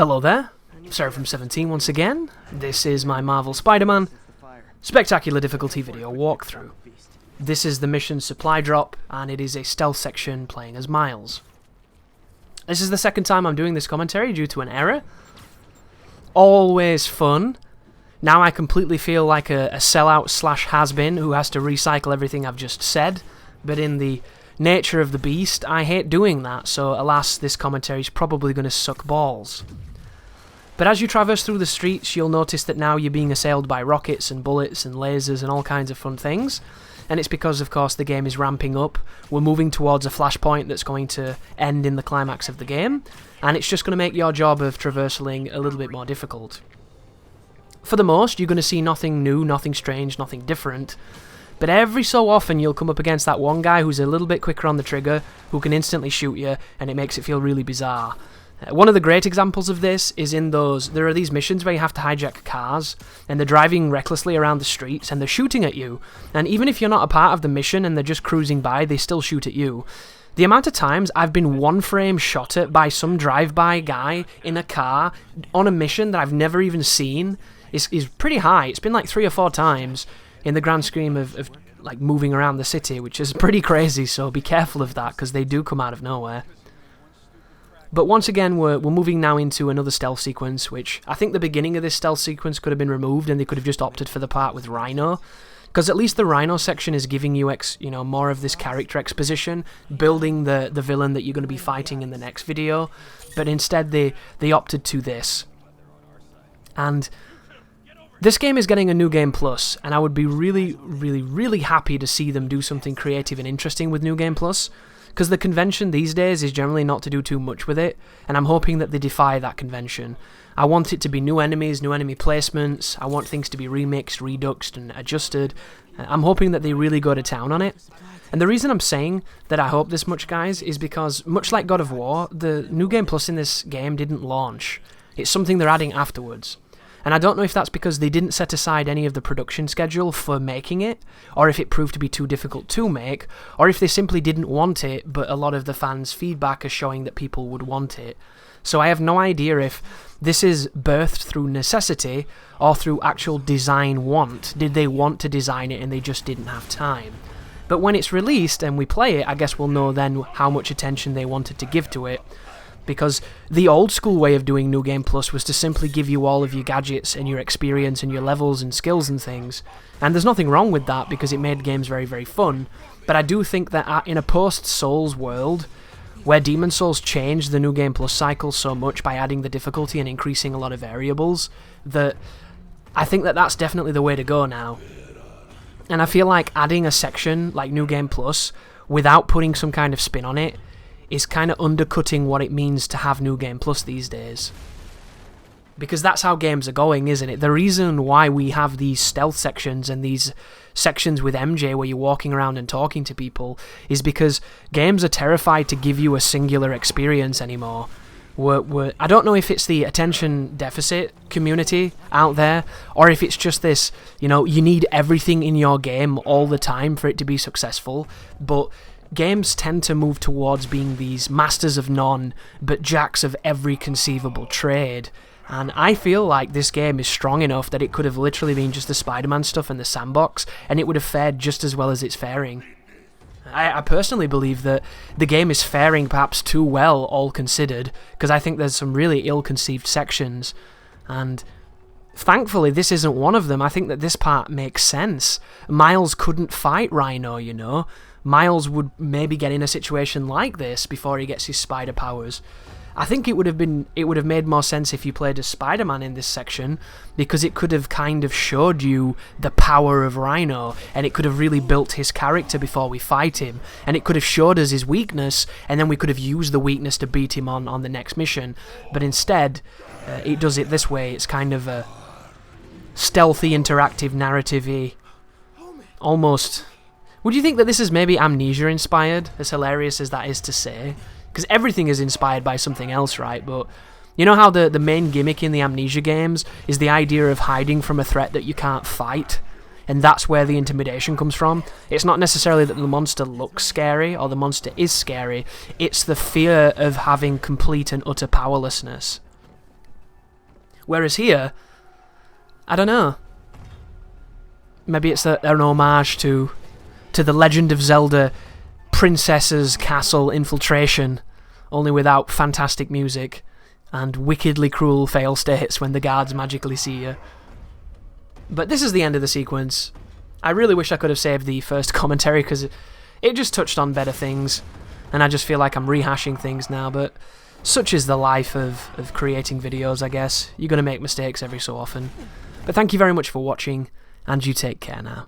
Hello there, Sarah from 17 once again. This is my Marvel Spider-Man Spectacular Difficulty video walkthrough. This is the mission supply drop, and it is a stealth section playing as Miles. This is the second time I'm doing this commentary due to an error. Always fun. Now I completely feel like a sellout slash has-been who has to recycle everything I've just said, but in the nature of the beast, I hate doing that, so alas, this commentary is probably going to suck balls. But as you traverse through the streets, you'll notice that now you're being assailed by rockets and bullets and lasers and all kinds of fun things. And it's because, of course, the game is ramping up. We're moving towards a flashpoint that's going to end in the climax of the game. And it's just going to make your job of traversaling a little bit more difficult. For the most, you're going to see nothing new, nothing strange, nothing different. But every so often you'll come up against that one guy who's a little bit quicker on the trigger, who can instantly shoot you, and it makes it feel really bizarre. One of the great examples of this is in there are these missions where you have to hijack cars, and they're driving recklessly around the streets, and they're shooting at you. And even if you're not a part of the mission and they're just cruising by, they still shoot at you. The amount of times I've been one frame shot at by some drive-by guy in a car on a mission that I've never even seen is pretty high. It's been like 3 or 4 times in the grand scheme of like moving around the city, which is pretty crazy, so be careful of that, because they do come out of nowhere. But once again, we're moving now into another stealth sequence, which I think the beginning of this stealth sequence could have been removed, and they could have just opted for the part with Rhino, because at least the Rhino section is giving you more of this character exposition, building the villain that you're going to be fighting in the next video, but instead they opted to this. And this game is getting a New Game Plus, and I would be really, really, really happy to see them do something creative and interesting with New Game Plus, because the convention these days is generally not to do too much with it, and I'm hoping that they defy that convention. I want it to be new enemies, new enemy placements, I want things to be remixed, reduxed, and adjusted. I'm hoping that they really go to town on it. And the reason I'm saying that I hope this much, guys, is because, much like God of War, the New Game Plus in this game didn't launch. It's something they're adding afterwards. And I don't know if that's because they didn't set aside any of the production schedule for making it, or if it proved to be too difficult to make, or if they simply didn't want it, but a lot of the fans' feedback is showing that people would want it. So I have no idea if this is birthed through necessity, or through actual design want. Did they want to design it and they just didn't have time? But when it's released and we play it, I guess we'll know then how much attention they wanted to give to it. Because the old school way of doing New Game Plus was to simply give you all of your gadgets and your experience and your levels and skills and things. And there's nothing wrong with that because it made games very, very fun. But I do think that in a post-Souls world, where Demon Souls changed the New Game Plus cycle so much by adding the difficulty and increasing a lot of variables, that I think that that's definitely the way to go now. And I feel like adding a section like New Game Plus without putting some kind of spin on it is kind of undercutting what it means to have New Game Plus these days. Because that's how games are going, isn't it? The reason why we have these stealth sections and these sections with MJ where you're walking around and talking to people is because games are terrified to give you a singular experience anymore. I don't know if it's the attention deficit community out there, or if it's just this, you need everything in your game all the time for it to be successful, but games tend to move towards being these masters of none, but jacks of every conceivable trade. And I feel like this game is strong enough that it could have literally been just the Spider-Man stuff and the sandbox, and it would have fared just as well as it's faring. I personally believe that the game is faring perhaps too well, all considered, because I think there's some really ill-conceived sections, and thankfully this isn't one of them. I think that this part makes sense. Miles couldn't fight Rhino, Miles would maybe get in a situation like this before he gets his spider powers. I think it would have made more sense if you played as Spider-Man in this section, because it could have kind of showed you the power of Rhino, and it could have really built his character before we fight him, and it could have showed us his weakness, and then we could have used the weakness to beat him on the next mission. But instead, it does it this way. It's kind of a stealthy, interactive, narrative-y, almost. Would you think that this is maybe Amnesia inspired, as hilarious as that is to say? Because everything is inspired by something else, right? But you know how the main gimmick in the Amnesia games is the idea of hiding from a threat that you can't fight? And that's where the intimidation comes from. It's not necessarily that the monster looks scary or the monster is scary. It's the fear of having complete and utter powerlessness. Whereas here, I don't know. Maybe it's an homage to the Legend of Zelda Princess's Castle infiltration, only without fantastic music and wickedly cruel fail states when the guards magically see you. But this is the end of the sequence. I really wish I could have saved the first commentary, because it just touched on better things, and I just feel like I'm rehashing things now, but such is the life of creating videos, I guess. You're going to make mistakes every so often. But thank you very much for watching, and you take care now.